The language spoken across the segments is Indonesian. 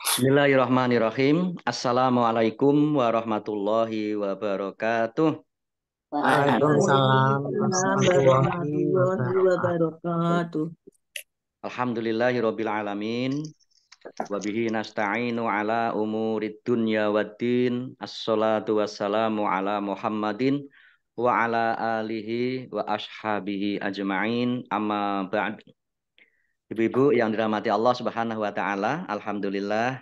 Bismillahirrahmanirrahim. Assalamualaikum warahmatullahi wabarakatuh. Waalaikumsalam warahmatullahi warahmatullahi wabarakatuh. wabarakatuh. Alhamdulillahirabbil alamin. Wa bihi nasta'inu ala umurid dunya waddin. Assalatu wassalamu ala Muhammadin wa ala alihi wa ashabihi ajma'in. Amma ba'd. Ibu-ibu yang dirahmati Allah Subhanahu wa taala, alhamdulillah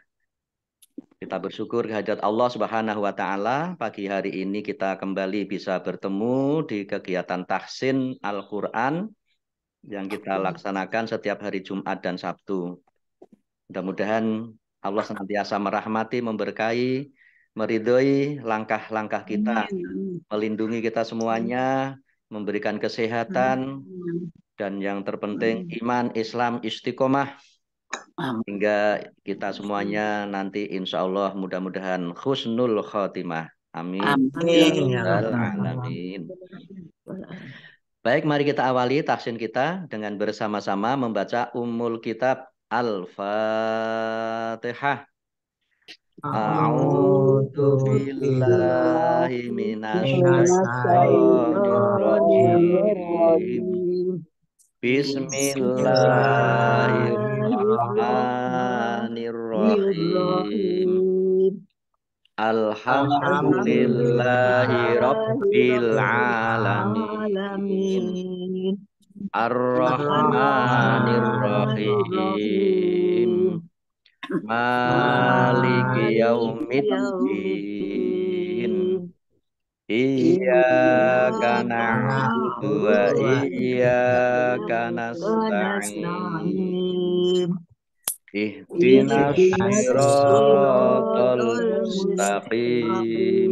kita bersyukur kehadirat Allah Subhanahu wa taala. Pagi hari ini kita kembali bisa bertemu di kegiatan tahsin Al-Qur'an yang kita laksanakan setiap hari Jumat dan Sabtu. Mudah-mudahan Allah senantiasa merahmati, memberkahi, meridhoi langkah-langkah kita, melindungi kita semuanya, memberikan kesehatan, dan yang terpenting iman, Islam, istiqomah, hingga kita semuanya nanti insya Allah mudah-mudahan husnul khotimah. Amin. Amin ya Ya rabbal alamin. Baik, mari kita awali tahsin kita dengan bersama-sama membaca Ummul Kitab Al-Fatihah. A'udzu billahi minasyaitonir rajim. Bismillahirrahmanirrahim. Alhamdulillahi rabbil alamin. Ar-Rahmanir Rahim. Maliki yaumiddin. Iyyaka na'budu wa iyyaka nasta'in. Ihdinas siratal mustaqim.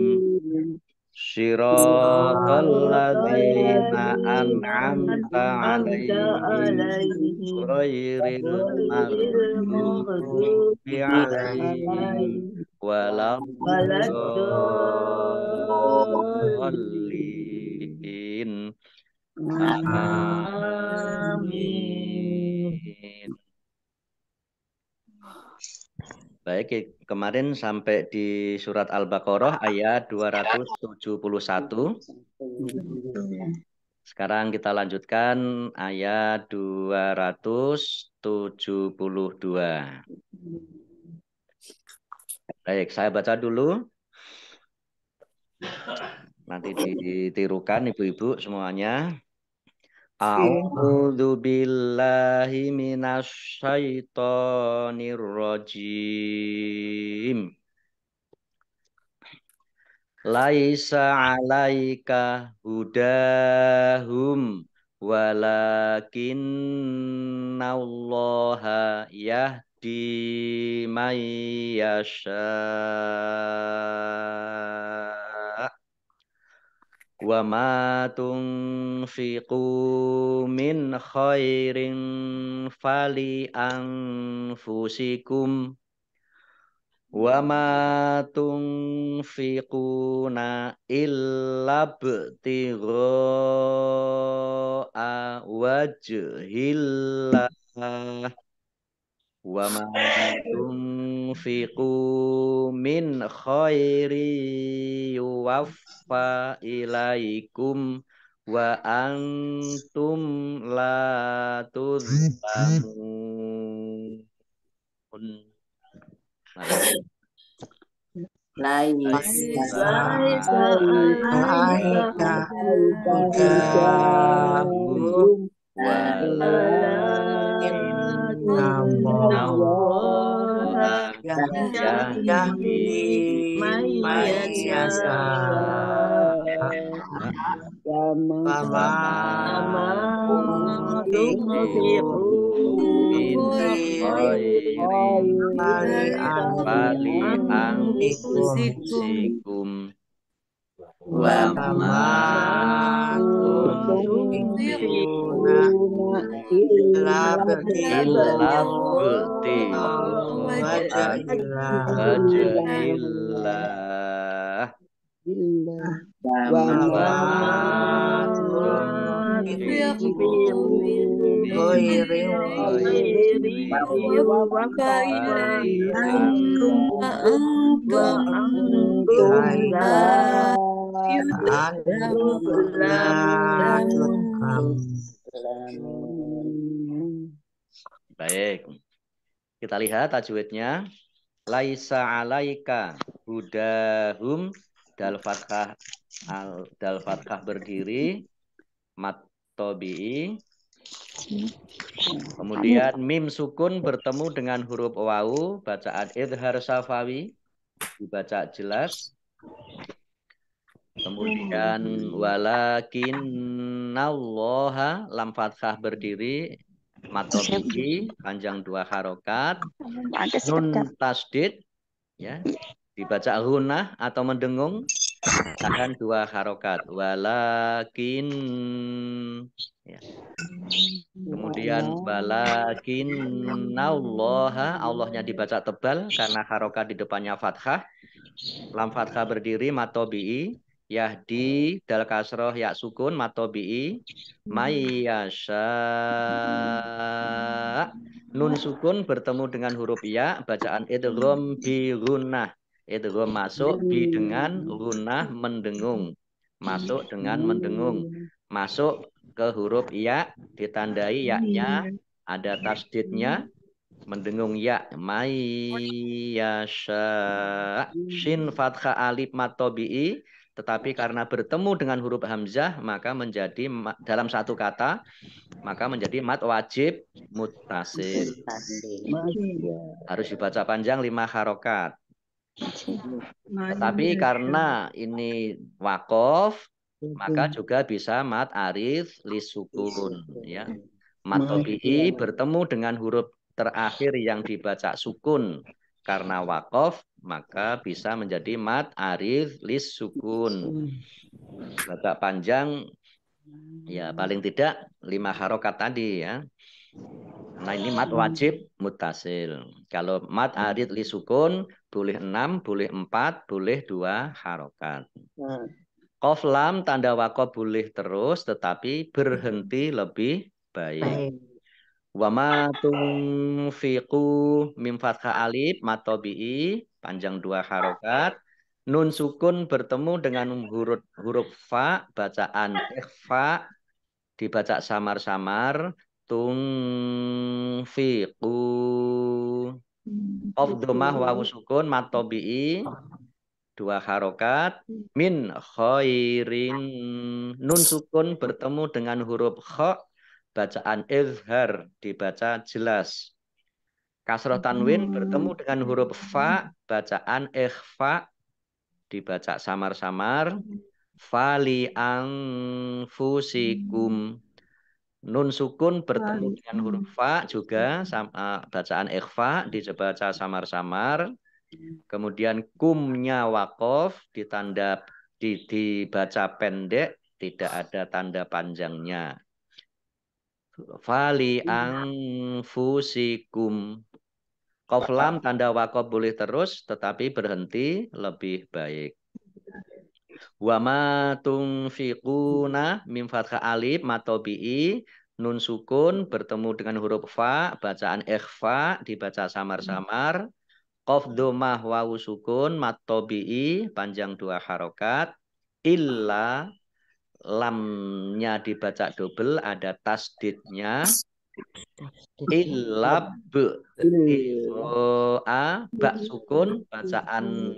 Siratal ladzina an'amta 'alaihim ghairil maghdubi 'alaihim waladdallin. Amin. Baik, kemarin sampai di surat Al-Baqarah ayat 271. Sekarang kita lanjutkan ayat 272. Baik, saya baca dulu. Nanti ditirukan ibu-ibu semuanya. A'udzu billahi minasyaitonir rajim. Laisa 'alaika hudahum walakinnallaha yahdi may yasha. Wa ma tunfiqu min khairin fali anfusikum wa ma tunfiquna illa btigha'a wajhillah wa ma tunfiqu min khairi yuwaffa ilaikum wa antum la tuzlamun. Laisa alaika hudahum walakinnallaha yahdi man yasha. Fama tunfiqu min khairin fali anfusikum wa ma tunfiquna illa wajhillah wa ma Baik, kita lihat tajwidnya. Laisa alaika hudahum dal fathah berdiri mat tobi'i. Kemudian mim sukun bertemu dengan huruf wawu bacaan idhar safawi dibaca jelas. Kemudian walakinnallaha lam fathah berdiri mat tobi'i panjang 2 harokat. Nun tasdid ya dibaca hunah atau mendengung tahan 2 harokat walakin ya. Kemudian walakinnallaha Allahnya dibaca tebal karena harokat di depannya fathah. Lam fathah berdiri matobi'i yahdi dal kasroh ya sukun matobi'i mayyasha. Nun sukun bertemu dengan huruf ya bacaan idgham bi gunnah. Idgham masuk bi dengan gunnah mendengung. Masuk dengan mendengung. Masuk ke huruf ya ditandai ya-nya ada tasdidnya mendengung ya mayyasha. Shin fathah alif matobi'i tetapi karena bertemu dengan huruf hamzah maka menjadi dalam satu kata maka menjadi mat wajib muttasil. Harus dibaca panjang 5 harokat. Tetapi karena ini wakof maka juga bisa mat arif lisukun ya. Mat tobi'i bertemu dengan huruf terakhir yang dibaca sukun karena wakof maka bisa menjadi mat arif lisukun. Baca panjang ya paling tidak 5 harokat tadi ya. Nah ini mat wajib muttasil. Kalau mat arid li sukun boleh 6, boleh 4, boleh 2 harokat. Qaf lam tanda wakof boleh terus tetapi berhenti lebih baik. Wa ma tunfiqu mim fathah alif matobi'i panjang 2 harokat. Nun sukun bertemu dengan huruf fa bacaan ikhfa dibaca samar-samar tunfiqu. Qaf dhammah wawu sukun mat tabi'i 2 harokat min khairin. Nun sukun bertemu dengan huruf kha bacaan izhar dibaca jelas. Kasroh tanwin bertemu dengan huruf fa bacaan ikhfa dibaca samar-samar. Fali anfusikum. Nun sukun bertemu dengan huruf fa juga bacaan ikhfa dibaca samar-samar. Kemudian kumnya wakof dibaca pendek tidak ada tanda panjangnya. Fali anfusikum. Qaf lam tanda wakof boleh terus tetapi berhenti lebih baik. Wa ma tunfiquna mim fathah alif matobi'i nun sukun bertemu dengan huruf fa bacaan ikhfa dibaca samar-samar. Qaf dhammah wawu sukun matobi'i panjang 2 harokat. Illa lamnya dibaca double ada tasdidnya. Illa bak sukun bacaan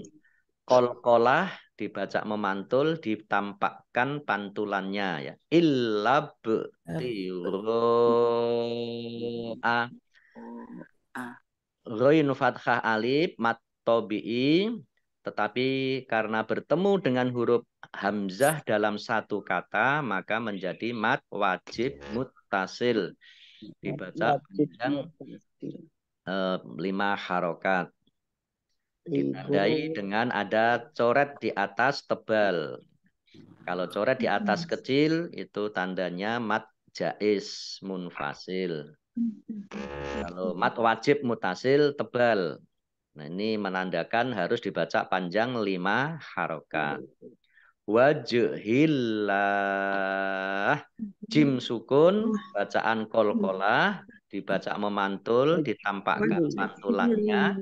kolkolah dibaca memantul ditampakkan pantulannya ya. Illa ghain fathah alif mat tabi'i tetapi karena bertemu dengan huruf hamzah dalam satu kata maka menjadi mat wajib muttasil dibaca panjang 5 harokat. Ditandai dengan ada coret di atas tebal. Kalau coret di atas kecil itu tandanya mat jaiz munfasil. Kalau mat wajib mutasil tebal. Nah ini menandakan harus dibaca panjang 5 harokat. Wajhillah. Jim sukun, bacaan kolkolah, dibaca memantul, ditampakkan pantulannya.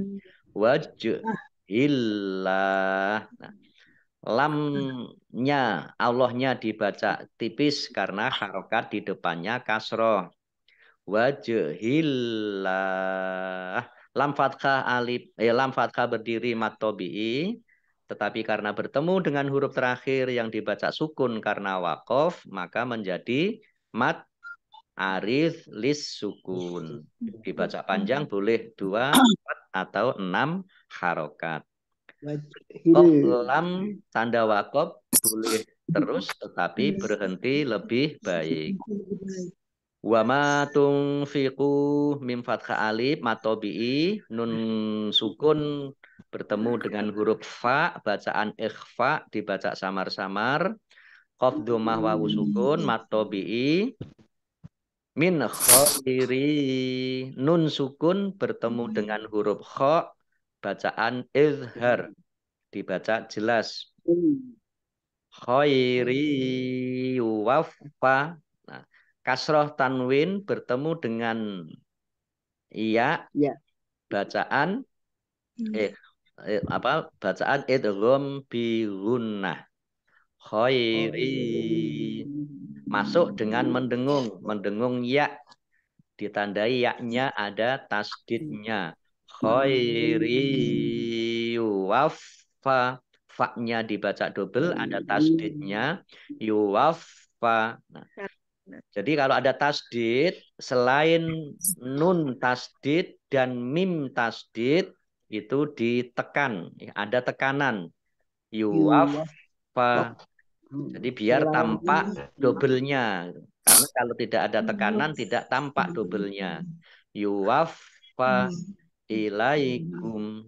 Wajhillah. Nah, lamnya, Allahnya dibaca tipis karena harokat di depannya kasroh. Wajhillah. Lam fathah alif, lam fathah berdiri mat tobi'i, tetapi karena bertemu dengan huruf terakhir yang dibaca sukun karena wakof, maka menjadi mat aris lis sukun. Dibaca panjang boleh 2, 4, atau 6 harokat. Lam tanda wakof boleh terus, tetapi berhenti lebih baik. Wa ma tunfiqu mim fathah alif matobi'i, nun sukun bertemu dengan huruf fa, bacaan ikhfa dibaca samar-samar. Qaf dhammah wawu sukun matobi'i, min khairi, nun sukun bertemu dengan huruf kha, bacaan izhar dibaca jelas. Khairi waffa. Nah, kasroh tanwin bertemu dengan iya, bacaan bacaan idgham bi gunnah. Khairi masuk dengan mendengung ya, ditandai ya-nya ada tasdidnya. Khairi waffa, fa-nya dibaca double, ada tasdidnya. Yuwaffa. Nah, jadi kalau ada tasdid, selain nun tasdid dan mim tasdid itu ditekan, ada tekanan. Yuwaffa. Jadi biar tampak dobelnya. Karena kalau tidak ada tekanan tidak tampak dobelnya. Yuwaffa ilaikum.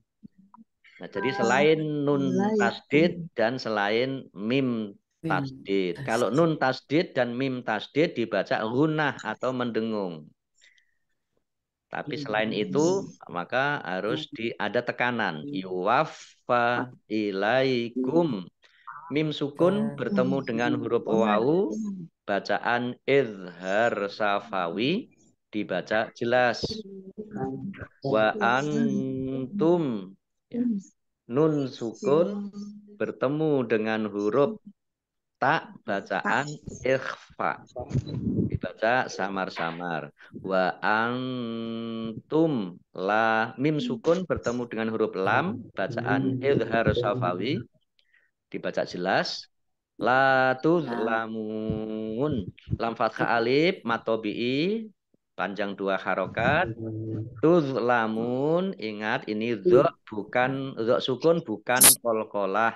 Nah, jadi selain nun tasdid dan selain mim tasdid. Kalau nun tasdid dan mim tasdid dibaca gunnah atau mendengung. Tapi selain itu maka harus ada tekanan. Yuwaffa ilaikum. Mim sukun bertemu dengan huruf wawu, bacaan izhar safawi dibaca jelas. Wa antum, ya. Nun sukun bertemu dengan huruf ta, bacaan ikhfa dibaca samar-samar. Wa antum, la, mim sukun bertemu dengan huruf lam, bacaan izhar safawi dibaca jelas. La tuzlamun, lam fathah alif matobi'i panjang 2 harokat. Tuzlamun, ingat ini dha bukan dha sukun, bukan qalqalah.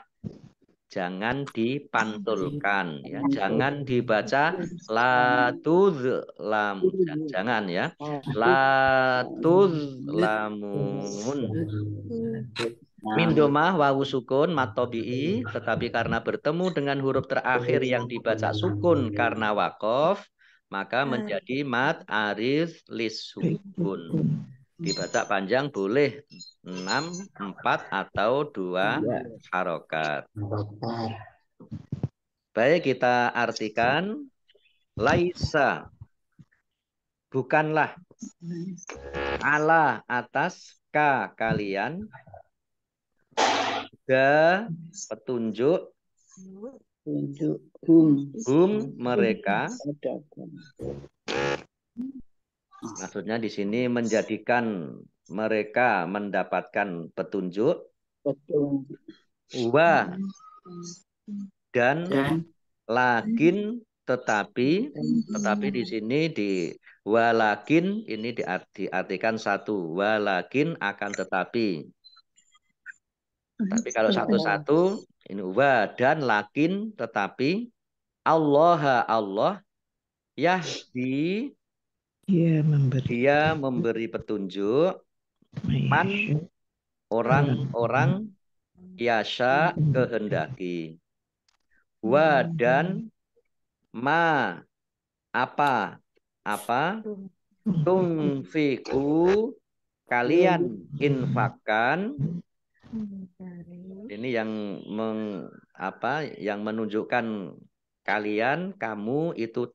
Jangan dipantulkan ya, jangan dibaca la tuzlamun, jangan ya. La tuzlamun. Mim domah wawu sukun matobi'i, tetapi karena bertemu dengan huruf terakhir yang dibaca sukun karena wakof, maka menjadi mat aris lis sukun. Dibaca panjang boleh 6, 4, atau 2 harokat. Baik, kita artikan. Laisa, bukanlah, ala, atas, ka, kalian, da, petunjuk, hum, mereka. Maksudnya di sini menjadikan mereka mendapatkan petunjuk. Wa, dan lakin, tetapi di sini di walakin ini diartikan satu. Walakin, akan tetapi. Tapi kalau satu-satu ini wa dan lakin, tetapi Allah yahdi, dia memberi petunjuk, man, orang-orang, yasha, kehendaki. Wa dan ma, apa tunfiku, kalian infakkan, Ini yang yang menunjukkan kalian, kamu itu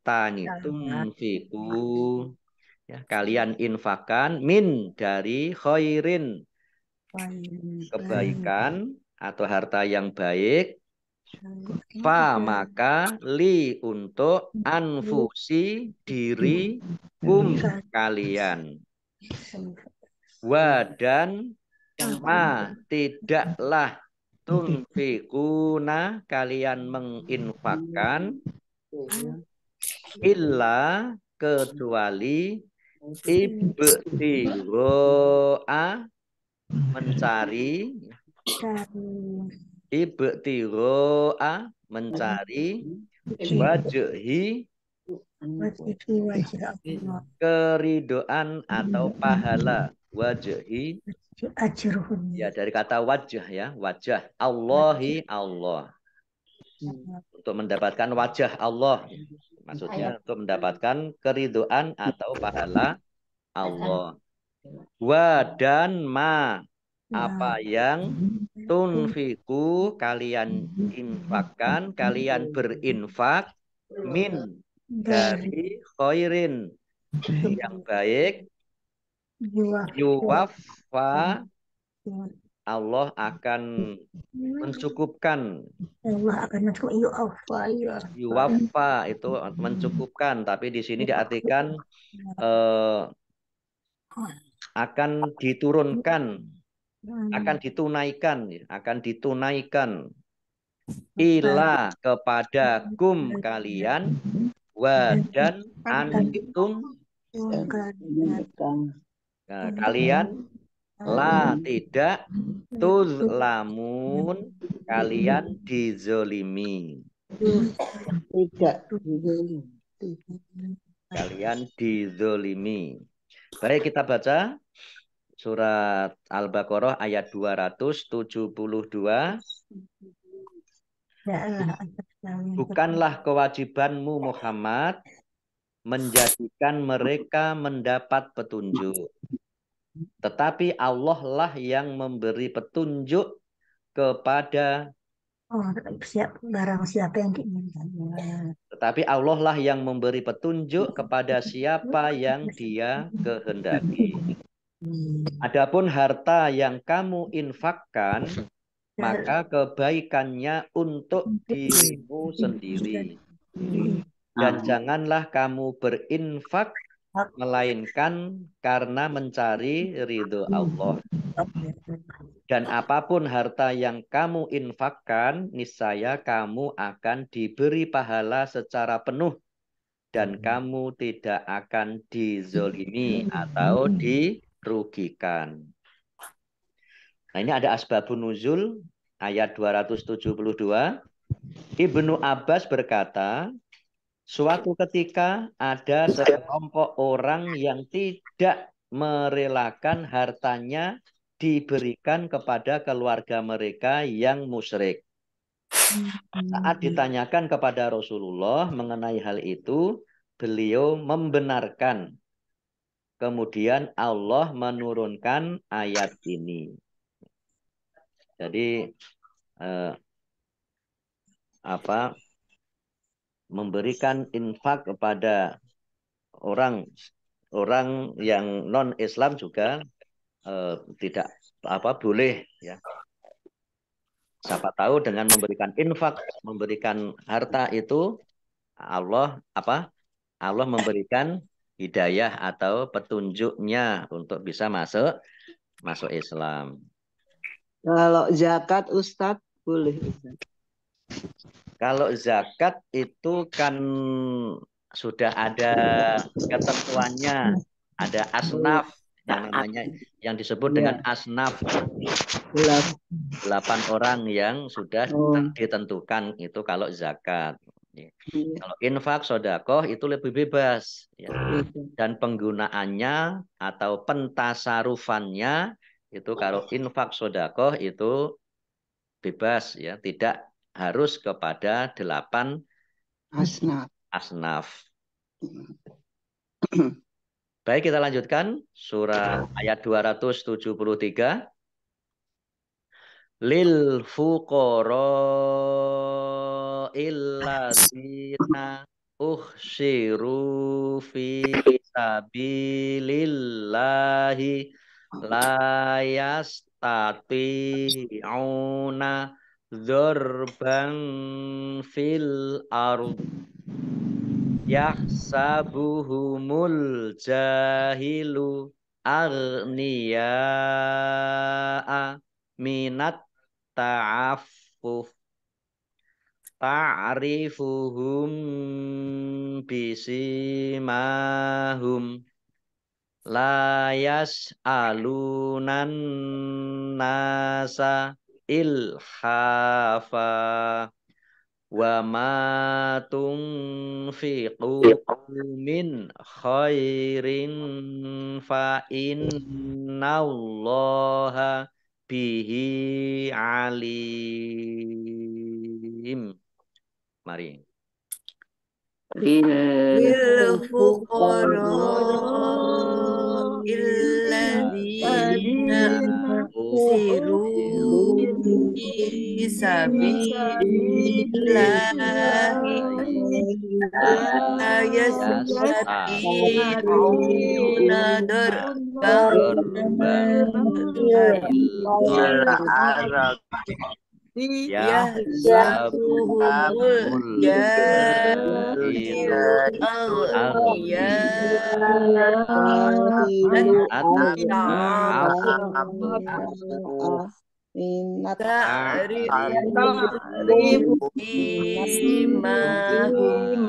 tunfiku, ya, kalian infakkan min dari khairin, kebaikan atau harta yang baik, fa maka li untuk anfusi diri kalian, wa dan ma tidaklah tunfikuna kalian menginfakkan illa kecuali ibtiroa mencari, ibtiroa mencari wajhi keridoan atau pahala, wajhi ya dari kata wajah, ya wajah Allahi Allah, untuk mendapatkan wajah Allah, maksudnya untuk mendapatkan keridoan atau pahala Allah. Wa dan ma apa yang tunfiku kalian infakkan, kalian berinfak min dari khairin yang baik, yuwaffa Allah akan mencukupkan. Yuwaffa itu mencukupkan, tapi di sini diartikan akan diturunkan, akan ditunaikan, akan ditunaikan ila kepada kum kalian, wa dan antum kalian, la tidak, tuzlamun kalian dizolimi, kalian dizolimi. Baik, kita baca surat Al-Baqarah ayat 272. Bukanlah kewajibanmu Muhammad menjadikan mereka mendapat petunjuk, tetapi Allah lah yang memberi petunjuk kepada barang siapa yang diinginkan. Tetapi Allah lah yang memberi petunjuk kepada siapa yang Dia kehendaki. Adapun harta yang kamu infakkan, maka kebaikannya untuk dirimu sendiri. Dan janganlah kamu berinfak melainkan karena mencari ridho Allah. Dan apapun harta yang kamu infakkan, niscaya kamu akan diberi pahala secara penuh dan kamu tidak akan dizolimi atau dirugikan. Nah, ini ada asbabun nuzul ayat 272. Ibnu Abbas berkata, suatu ketika ada sekelompok orang yang tidak merelakan hartanya diberikan kepada keluarga mereka yang musyrik. Saat ditanyakan kepada Rasulullah mengenai hal itu, beliau membenarkan. Kemudian Allah menurunkan ayat ini. Jadi memberikan infak kepada orang yang non Islam juga tidak boleh, ya. Siapa tahu dengan memberikan infak, memberikan harta itu Allah memberikan hidayah atau petunjuknya untuk bisa masuk Islam. Kalau zakat Ustadz boleh. Kalau zakat itu kan sudah ada ketentuannya, ada asnaf yang namanya, yang disebut dengan asnaf. 8 orang yang sudah ditentukan itu kalau zakat. Kalau infak sodakoh itu lebih bebas, ya. Dan penggunaannya atau pentasarufannya itu kalau infak sodakoh itu bebas, ya, tidak harus kepada 8 asnaf. Baik, kita lanjutkan surah ayat 273. lil fuqara illadzina uhsiru fi sabilillahi la yastati'una dzarban fil ard yahsabuhumul jahilu aghniya'a minat ta'affuf ta'rifuhum bisimahum la yas'alunan nasa ilhafa wa ma tunfiqu min khairin fa innallaha bihi alim. Mari. للفقراء الذين أحصروا في سبيل الله لا يستطيعون ضربا في الأرض يحسبهم الجاهل أغنياء تعرفهم بسيماهم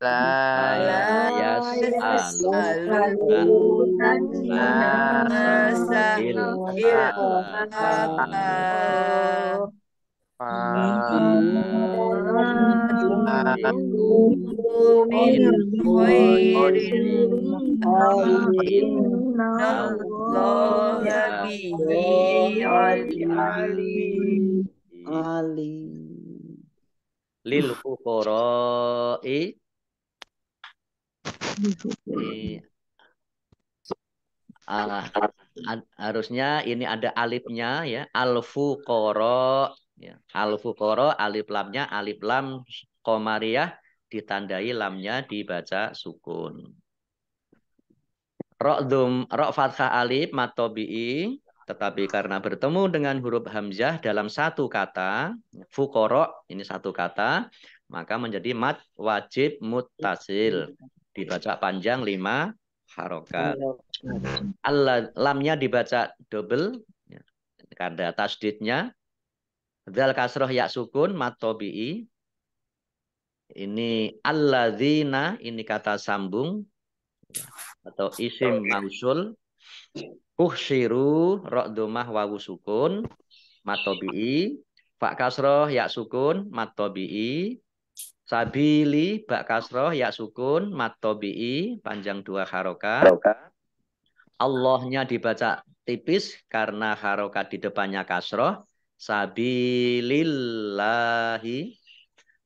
لا يسألون الناس إلحافا من خير فإن الله به عليم Lil fuqara'i harusnya ini ada alifnya ya, al fuqara ya. Al fuqara alif lamnya alif lam qamariyah ditandai lamnya dibaca sukun. Ra fathah alif matobi'i, tetapi karena bertemu dengan huruf hamzah dalam satu kata, fuqara ini satu kata, maka menjadi mad wajib muttasil. Dibaca panjang 5 harokat. Lamnya dibaca double ya, karena tasdidnya. Dzal kasroh ya sukun matobi'i. Ini alladzina, ini kata sambung atau isim mausul. Uhsiru ra dhammah wawu sukun matobi'i. Fa kasroh ya sukun matobi'i. Sabili ba kasroh ya sukun matobi'i panjang 2 harokat. Allahnya dibaca tipis karena harokat di depannya kasroh. Sabilillahi.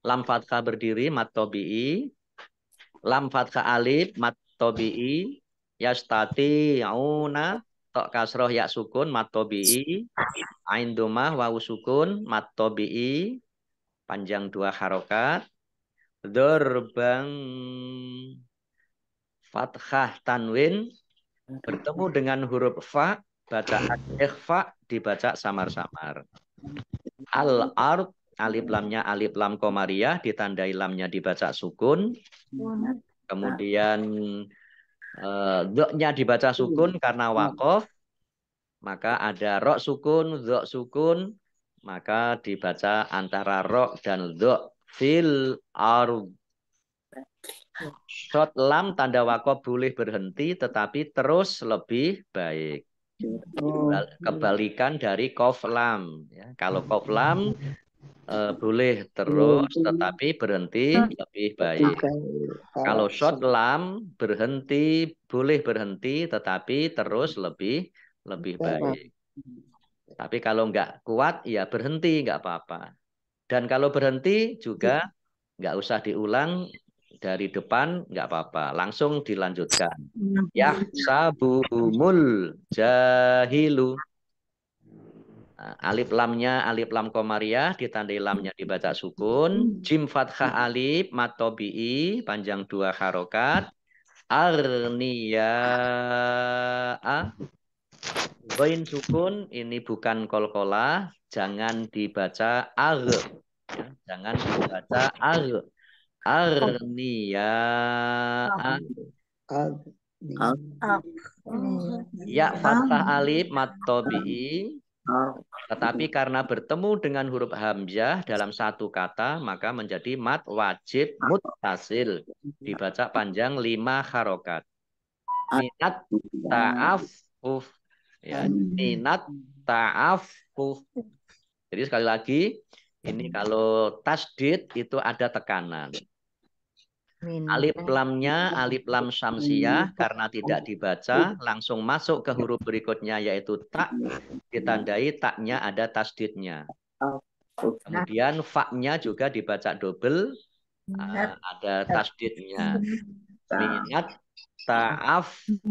Lam fathah berdiri matobi'i. Lam fathah alif matobi'i. Yastati'una tok kasroh ya sukun matobi'i. Ain domah wawu sukun matobi'i panjang 2 harokat. Dorbang fathah tanwin bertemu dengan huruf fa, bacaan ikhfa dibaca samar-samar. Al-ard alif lamnya alif lam qamariyah ditandai lamnya dibaca sukun. Kemudian dzanya dibaca sukun karena waqaf. Maka ada ro sukun, dzo sukun, maka dibaca antara ro dan dzo. Fil ard. Shot lam tanda waqaf boleh berhenti tetapi terus lebih baik. Kebalikan dari qaf lam ya. Kalau qaf lam boleh terus tetapi berhenti lebih baik. Kalau shot lam berhenti boleh berhenti tetapi terus lebih baik. Tapi kalau nggak kuat ya berhenti nggak apa-apa. Dan kalau berhenti juga nggak usah diulang dari depan, nggak apa-apa. Langsung dilanjutkan. Yahsabuhumul jahilu. Alif lamnya alif lam komariah, ditandai lamnya dibaca sukun. Jim fathah alif mat tobi'i panjang 2 harokat. Arniyaa Ghain sukun ini bukan kolkolah, jangan dibaca ar, ya, jangan dibaca ar. Arniyaa ya fathah alif mat tobi'i. Tetapi karena bertemu dengan huruf hamzah dalam satu kata, maka menjadi mat wajib muttasil. Dibaca panjang 5 harokat. Minat ta'affuf. Ya, minat ta'affuf. Jadi sekali lagi, ini kalau tasdid itu ada tekanan. Alif lamnya alif lam syamsiyah karena tidak dibaca langsung masuk ke huruf berikutnya yaitu tak, ditandai taknya ada tasdidnya. Kemudian fa-nya juga dibaca double, ada tasdidnya. Minat ta'affuf.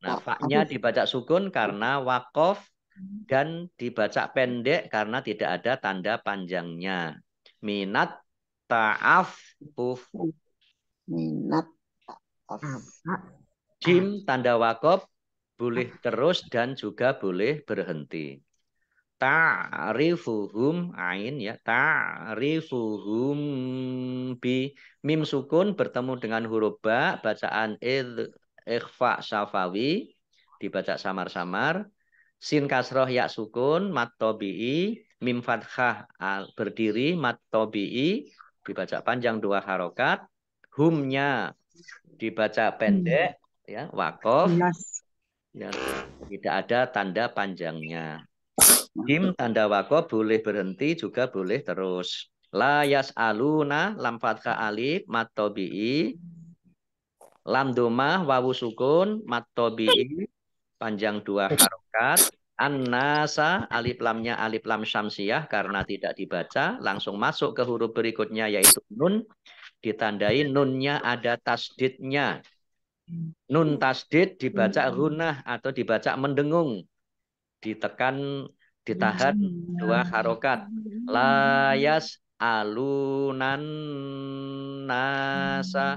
Nah, fa-nya dibaca sukun karena wakof dan dibaca pendek karena tidak ada tanda panjangnya. Minat ta'affuf. Jim tanda wakof boleh terus dan juga boleh berhenti. Ta'rifuhum ain ya, ta'rifuhum bi mim sukun bertemu dengan huruf ba bacaan ikhfa syafawi dibaca samar-samar. Sin kasroh ya sukun mat tobi'i, mim fathah berdiri mat tobi'i dibaca panjang 2 harokat. Humnya dibaca pendek ya, wakof ya, tidak ada tanda panjangnya. Jim tanda wakof boleh berhenti juga boleh terus. La yas'aluna lam fathah alif mat tobi'i, lam domah wawu sukun mat tobi'i panjang 2 harokat. An-nasa alif lamnya alif lam syamsiyah karena tidak dibaca langsung masuk ke huruf berikutnya yaitu nun, ditandai nunnya ada tasdidnya. Nun tasdid dibaca hunah atau dibaca mendengung, ditekan ditahan 2 harokat. Layas alunan nasa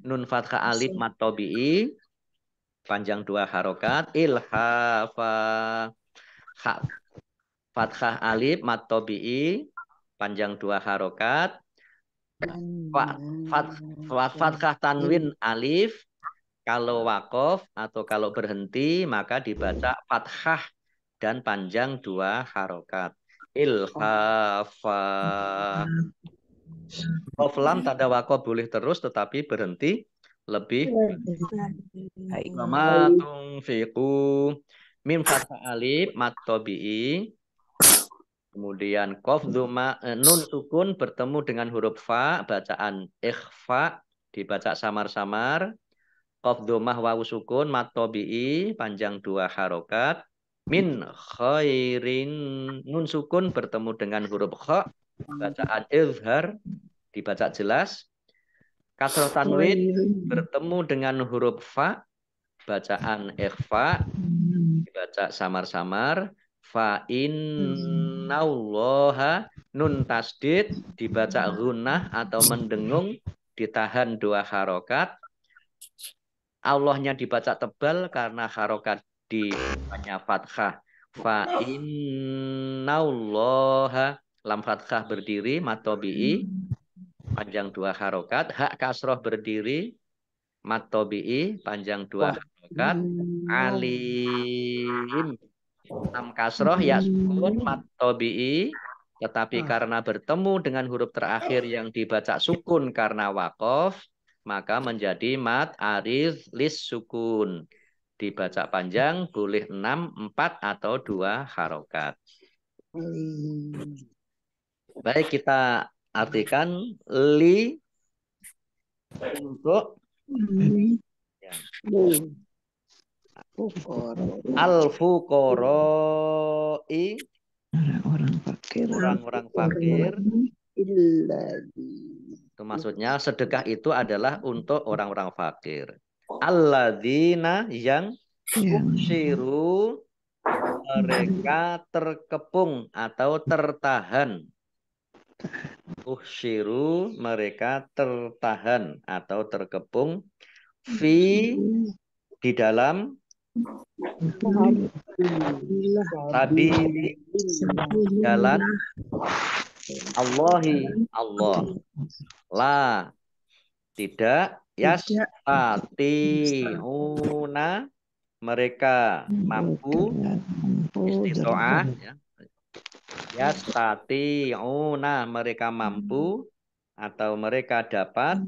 nun fathah alif mat tobi'i panjang 2 harokat. Ilhafa fathah alif mat tobi'i panjang 2 harokat. Fathah tanwin alif kalau wakof atau kalau berhenti maka dibaca fathah dan panjang 2 harokat. Ilhafa. Qaf lam tanda wakof boleh terus tetapi berhenti lebih. Wama tunfiqu mim fathah alif mat tobi'i. Kemudian qaf doma nun sukun bertemu dengan huruf fa bacaan ikhfa dibaca samar-samar. Qaf domah wawu sukun mat tobi'i panjang 2 harokat. Min khairin nun sukun bertemu dengan huruf kha bacaan izhar dibaca jelas. Kasroh tanwin bertemu dengan huruf fa bacaan ikhfa dibaca samar-samar. Fa innallaha nun tasdid dibaca gunnah atau mendengung ditahan 2 harokat. Allahnya dibaca tebal karena harokat di depannya fathah. Fa innallaha lam fathah berdiri mat tobi'i panjang 2 harokat. Hak kasroh berdiri mat tobi'i panjang 2 harokat. Alim lam kasroh ya sukun mat tobi'i. Tetapi karena bertemu dengan huruf terakhir yang dibaca sukun karena wakof, maka menjadi mat ariz lis sukun. Dibaca panjang boleh 6, 4 atau 2 harokat. Baik, kita artikan li untuk al-fuqara'i orang-orang fakir. Itu maksudnya sedekah itu adalah untuk orang-orang fakir. Alladzina yang uksiru mereka terkepung atau tertahan. Uhsyiru mereka tertahan atau terkepung fi di dalam sabili jalan Allahi Allah. La tidak yastati'una mereka mampu istitoah ya. Yastati'una mereka mampu atau mereka dapat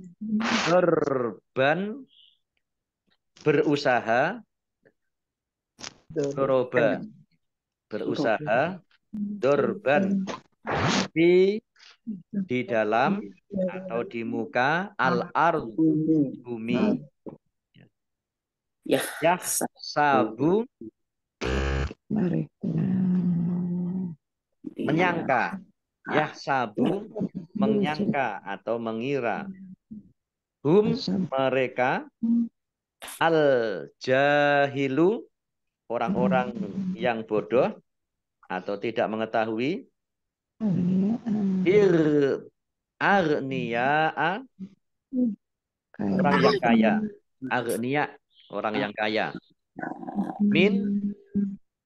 berusaha doroba berusaha dorban di dalam atau di muka al-ard bumi Ya. sabu menyangka sabu menyangka atau mengira mereka al jahilu orang-orang yang bodoh atau tidak mengetahui arniya'a orang yang kaya. Arniya orang yang kaya. Min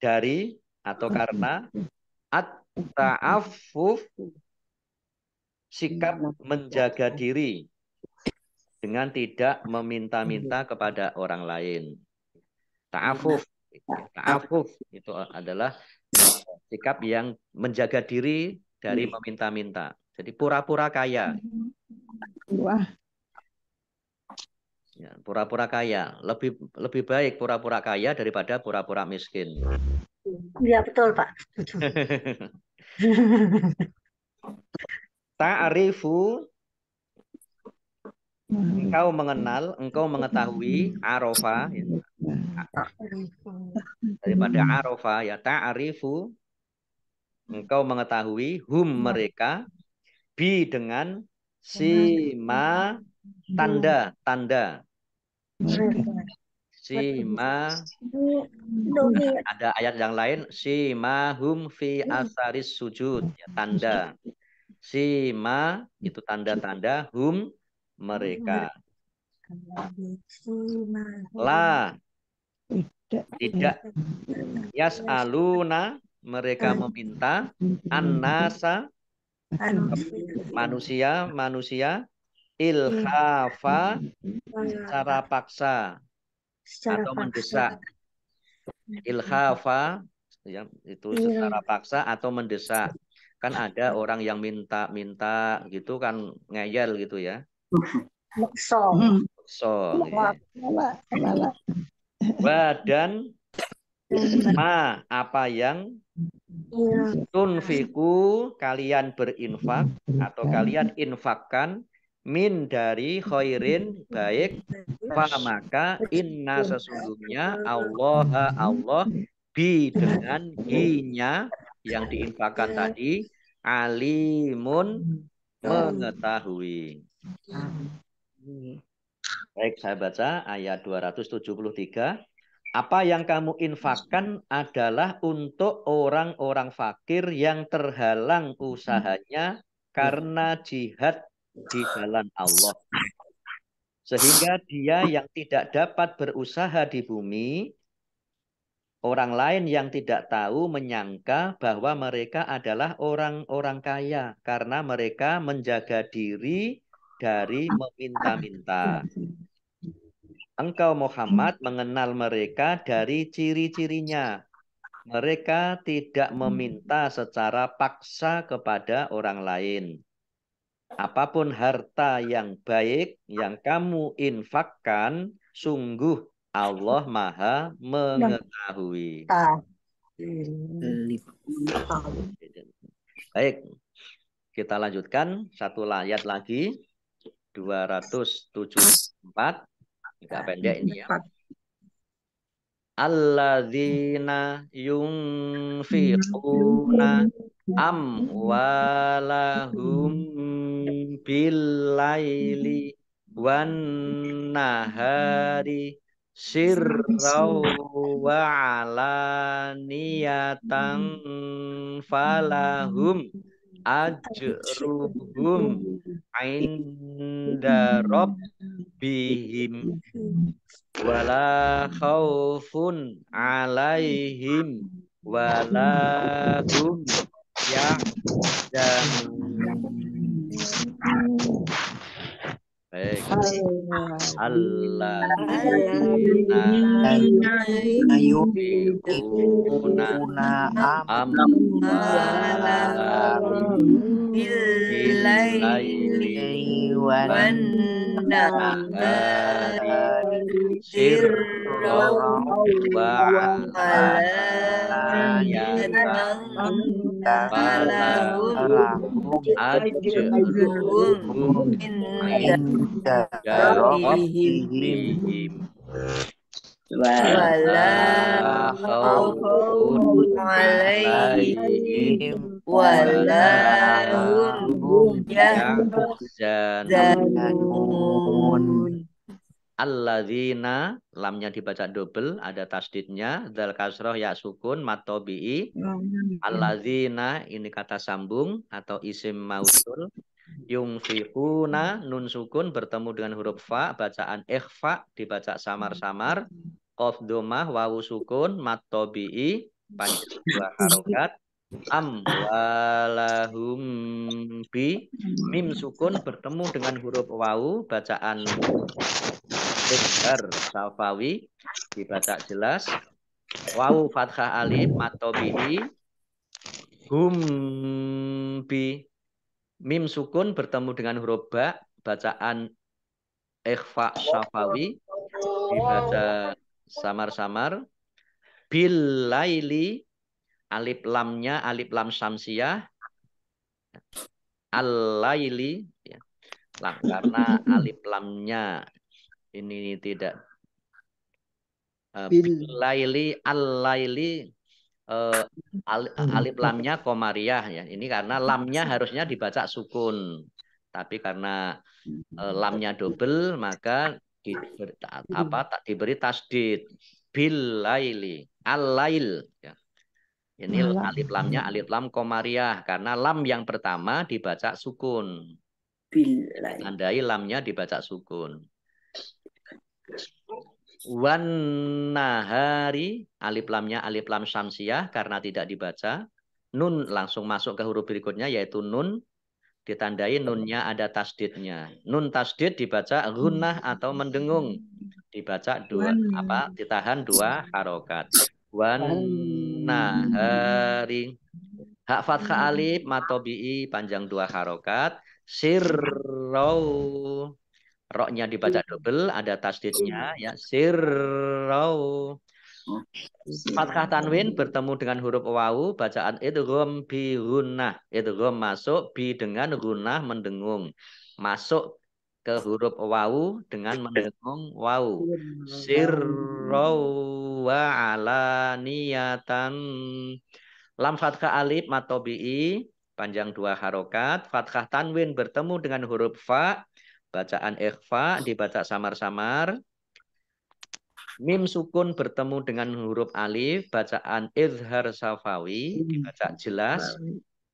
dari atau karena at-ta'affuf sikap menjaga diri dengan tidak meminta-minta kepada orang lain. Ta'affuf itu adalah sikap yang menjaga diri dari meminta-minta. Jadi pura-pura kaya. Ya, pura-pura kaya. Lebih baik pura-pura kaya daripada pura-pura miskin. Iya betul Pak. Ta'rifu engkau mengenal, engkau mengetahui arofa ya. Daripada arofa ya ta'rifu engkau mengetahui mereka bi dengan sima tanda sima ada ayat yang lain sima fi asaris sujud ya, tanda sima itu tanda-tanda mereka la tidak yas'aluna mereka meminta annasa manusia ilhafa secara paksa atau mendesak. Ilhafa ya, itu secara paksa atau mendesak. Kan ada orang yang minta-minta gitu kan ngeyel gitu ya. Dan apa yang tunfiku kalian berinfak atau kalian infakkan min dari khairin baik maka inna sesungguhnya Allah bi dengan hinya yang diinfakkan tadi alimun mengetahui. Baik saya baca ayat 273. Apa yang kamu infakkan adalah untuk orang-orang fakir yang terhalang usahanya karena jihad di jalan Allah. Sehingga dia yang tidak dapat berusaha di bumi, orang lain yang tidak tahu menyangka bahwa mereka adalah orang-orang kaya karena mereka menjaga diri dari meminta-minta. Engkau Muhammad mengenal mereka dari ciri-cirinya. Mereka tidak meminta secara paksa kepada orang lain. Apapun harta yang baik yang kamu infakkan, sungguh Allah Maha mengetahui. Baik, kita lanjutkan satu ayat lagi. 274. Agak pendek ini ya. Alladzina yunfiquna amwalahum billaili wan nahari sirrau wa alaniyatan falahum ajruhum inda rabbihim wala khaufun alaihim wala hum yahzanun. Baik. Alladzina yunfiquna amwalahum bil-laili wan-nahari sirran wa alaniyatan falahum ajruhum inda rabbihim wala khaufun alaihim wala hum yahzanun. Alladzina, lamnya dibaca double, ada tasdidnya, dzal kasroh ya sukun, mat tabi'i. Alladzina, ini kata sambung atau isim mausul. Yungfiquna, nun sukun bertemu dengan huruf fa, bacaan ikhfa, dibaca samar-samar. Qaf domah, wawu sukun, mat tabi'i, panjang dua harokat. Amwalahum bi, mim sukun bertemu dengan huruf wawu, bacaan Izhar Safawi dibaca jelas. Wawu fathah alif matobihi hum bi, mim sukun bertemu dengan huruf ba, bacaan ikhfa Safawi dibaca samar-samar. Bil laili, alif lamnya alif lam samsiyah, al laili ya. Karena alif lamnya ini tidak bil-laili, al-laili, alif lamnya komariah ya. Ini karena lamnya harusnya dibaca sukun. Tapi karena lamnya double maka diberi tasdid. Bil-laili, al-lail ya. Ini alif lamnya alif lam komariah karena lam yang pertama dibaca sukun. Tandai lamnya dibaca sukun. Wan nahari, alif lamnya alif lam syamsiyah karena tidak dibaca. Nun langsung masuk ke huruf berikutnya yaitu nun, ditandai nunnya ada tasdidnya. Nun tasdid dibaca gunnah atau mendengung, dibaca ditahan dua harokat. Wan nahari, hak fathah alif matobi'i panjang dua harokat. Sirrau, roknya dibaca double, ada tasdidnya ya. Sirrau. Fathah tanwin bertemu dengan huruf wawu, bacaan idgham bi gunnah. Idgham masuk, bi dengan gunnah mendengung. Masuk ke huruf wawu dengan mendengung wawu. Sirrau wa alaniyatan. Lam fathah alif matobi'i panjang dua harokat. Fathah tanwin bertemu dengan huruf fa, bacaan ikhfa dibaca samar-samar. Mim sukun bertemu dengan huruf alif, bacaan izhar safawi dibaca jelas.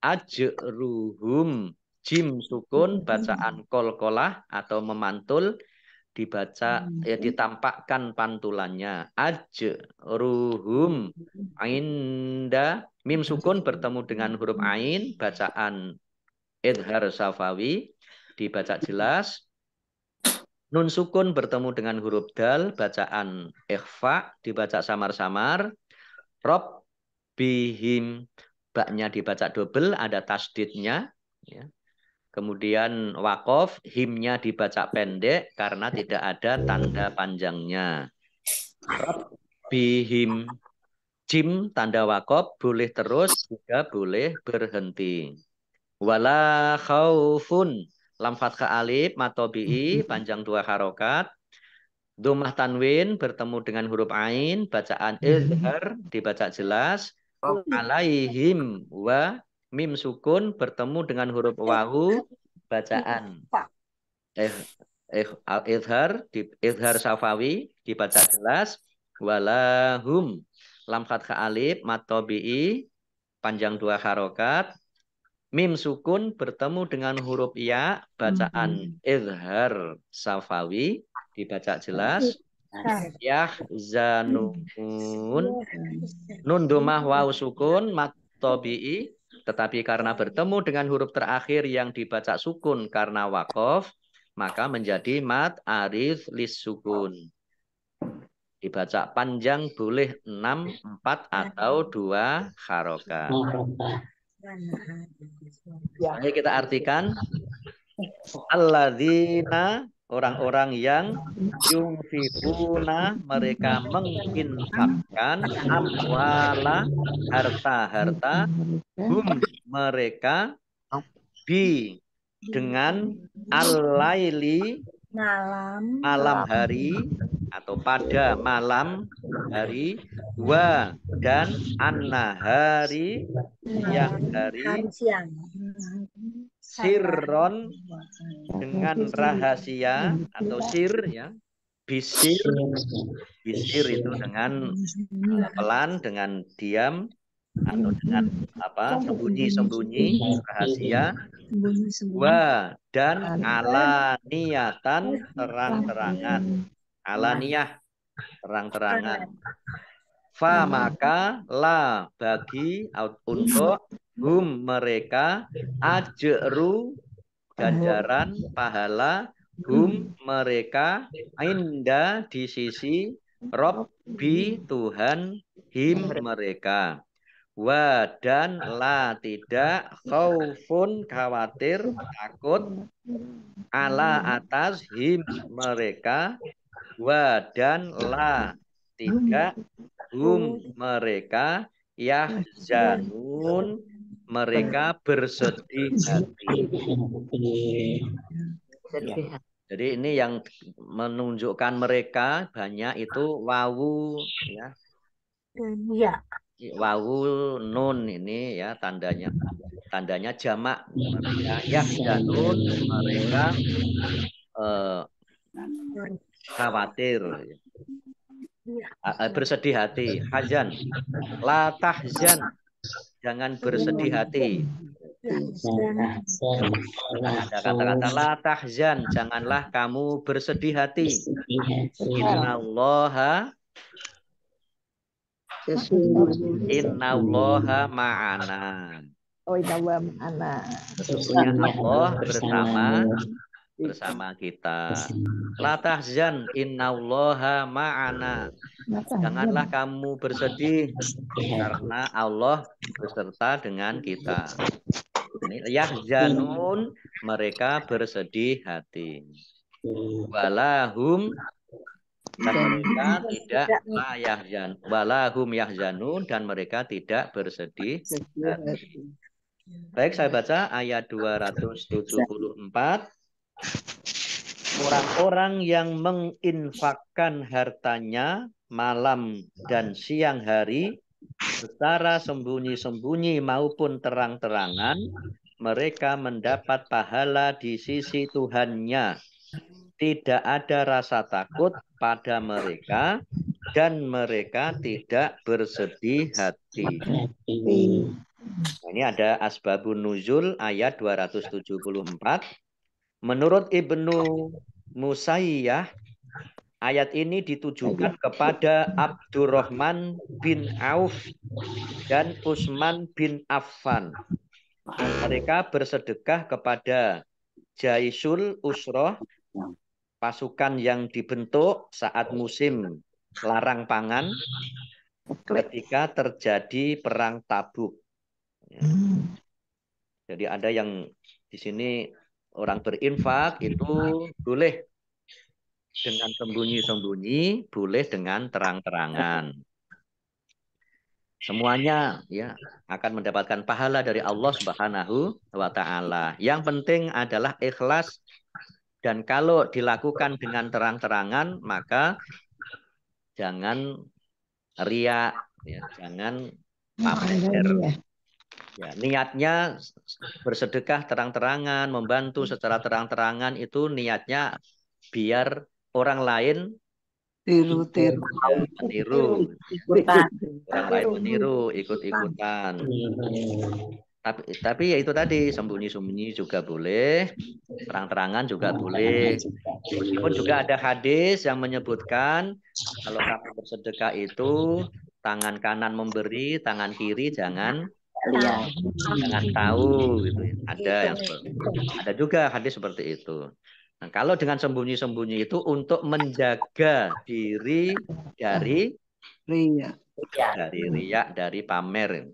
Ajruhum, jim sukun bacaan kolkolah atau memantul dibaca ditampakkan pantulannya. Ajruhum inda, mim sukun bertemu dengan huruf ain, bacaan izhar safawi dibaca jelas. Nun sukun bertemu dengan huruf dal, bacaan ikhfa dibaca samar-samar. Rob bihim, baknya dibaca double, ada tasdidnya ya. Kemudian wakof, himnya dibaca pendek karena tidak ada tanda panjangnya. Rob bihim, jim tanda wakof boleh terus juga boleh berhenti. Wala khaufun, lam fathah alif matobi'i panjang dua harokat. Dhammah tanwin bertemu dengan huruf ain, bacaan izhar dibaca jelas. Alaihim wa, mim sukun bertemu dengan huruf wawu, bacaan Al-idhar, idhar safawi dibaca jelas. Walahum lam fathah alif matobi'i panjang 2 harokat. Mim sukun bertemu dengan huruf ya, bacaan idhar safawi dibaca jelas. Yahzanun, nun domah waw sukun matobi'i, tetapi karena bertemu dengan huruf terakhir yang dibaca sukun karena wakof, maka menjadi mat arif lis sukun. Dibaca panjang boleh 6, 4 atau 2 harokat. Mari kita artikan. Alladzina, orang-orang yang yunfikuna, mereka menginfakkan amwala, harta-harta, hum, mereka, bi, dengan al-laili, malam hari, atau pada malam hari, wa, dan an-nahari, siang hari, sirron, dengan rahasia atau sir, ya, bisir itu dengan pelan, dengan diam, atau dengan sembunyi-sembunyi, rahasia. Wa, dan alaniyatan, terang-terangan. Alaniyah, terang-terangan. Fa, maka, la, bagi, untuk, hum, mereka, ajru, ganjaran, pahala, hum, mereka, inda, di sisi, Robbi, Tuhan, him, mereka. Wa, dan la, tidak, khaufun, khawatir, takut, ala, atas, him, mereka. Wa, dan la, tidak, hum, mereka, yahzanun, mereka bersedih hati. Jadi ini yang menunjukkan mereka banyak itu wawu, ya. Wawu nun ini, ya, tandanya jamak. Mereka yahzanun, mereka khawatir, bersedih hati. Hazan, la tahzan, jangan bersedih hati. Ada kata-kata la tahzan, janganlah kamu bersedih hati. Innallaha ma'ana. Sesungguhnya Allah bersama kita. La tahzan, innallaha ma'ana. Janganlah kamu bersedih karena Allah beserta dengan kita. Yahzanun, mereka bersedih hati. Walahum, dan mereka tidak yahzan. Walahum yahzanun, dan mereka tidak bersedih hati. Baik, saya baca ayat 274. Orang-orang yang menginfakkan hartanya malam dan siang hari, secara sembunyi-sembunyi maupun terang-terangan, mereka mendapat pahala di sisi Tuhannya. Tidak ada rasa takut pada mereka, dan mereka tidak bersedih hati. Nah, ini ada asbabun nuzul ayat 274. Menurut Ibnu Musayyah, ayat ini ditujukan kepada Abdurrahman bin Auf dan Utsman bin Affan. Mereka bersedekah kepada Jaisul Usroh, pasukan yang dibentuk saat musim larang pangan ketika terjadi perang Tabuk. Jadi ada yang di sini orang berinfak itu boleh dengan sembunyi-sembunyi, boleh dengan terang-terangan. Semuanya, ya, akan mendapatkan pahala dari Allah Subhanahu wa Ta'ala. Yang penting adalah ikhlas, dan kalau dilakukan dengan terang-terangan maka jangan riya, ya, jangan pamer. Ya, niatnya bersedekah terang-terangan, membantu secara terang-terangan, itu niatnya biar orang lain Tiru-tiru. meniru. Ikutan. Orang lain meniru, ikut-ikutan. Tapi ya itu tadi, sembunyi-sembunyi juga boleh, terang-terangan juga boleh. Meskipun juga ada hadis yang menyebutkan kalau kamu bersedekah itu tangan kanan memberi, tangan kiri jangan Lihat. tahu gitu ya. Ada juga hadis seperti itu. Nah, kalau dengan sembunyi-sembunyi itu untuk menjaga diri dari Ria. riak, dari pamer.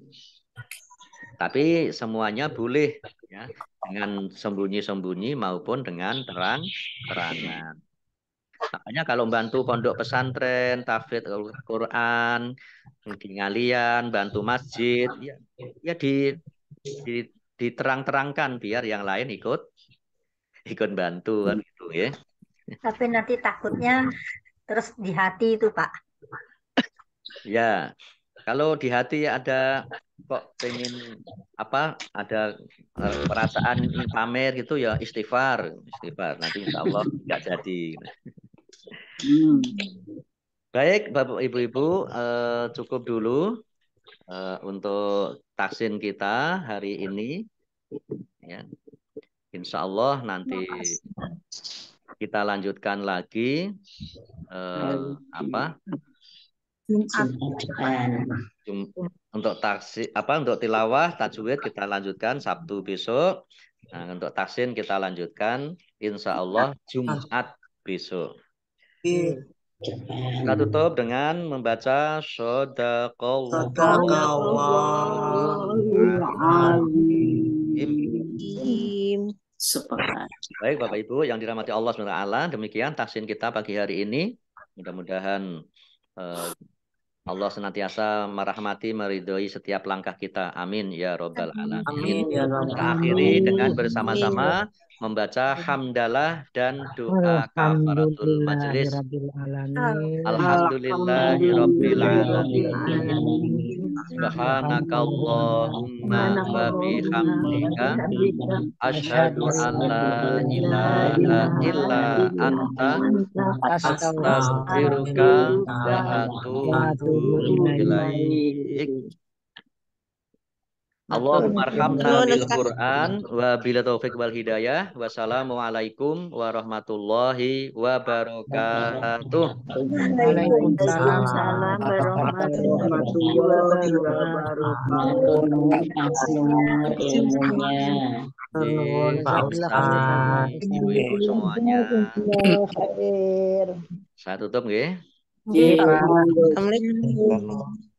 Tapi semuanya boleh ya, dengan sembunyi-sembunyi maupun dengan terang-terangan. Makanya kalau bantu pondok pesantren, tahfidz Al-Quran, di ngalian, bantu masjid, ya diterang-terangkan biar yang lain ikut bantu kan gitu ya. Tapi nanti takutnya terus di hati itu, Pak. Ya, kalau di hati ada kok pengen ada perasaan ingin pamer gitu ya istighfar nanti insya Allah nggak jadi. Baik Bapak Ibu-Ibu, cukup dulu untuk taksin kita hari ini ya. Insya Allah nanti kita lanjutkan lagi untuk untuk tilawah tajwid kita lanjutkan Sabtu besok. Nah, untuk taksin kita lanjutkan insya Allah Jumat besok. Kita tutup dengan membaca Baik Bapak Ibu yang dirahmati Allah SWT, demikian taksin kita pagi hari ini. Mudah-mudahan Allah senantiasa merahmati, meridhoi setiap langkah kita. Amin ya robbal alamin. Kita akhiri dengan bersama-sama membaca hamdalah dan doa kafaratul majelis. Alhamdulillahirabbil alamin. Subhanakallahumma wa bihamdika asyhadu an la ilaha illa anta astaghfiruka wa atubu ilaik. Allahumma arhamna bil Qur'an wa bil taufiq wal hidayah. Wassalamualaikum warahmatullahi wabarakatuh. Waalaikumsalam warahmatullahi wabarakatuh. Pak Ustaz, ibu-ibu semuanya. Saya tutup nggih. Iya, Pak. Assalamualaikum.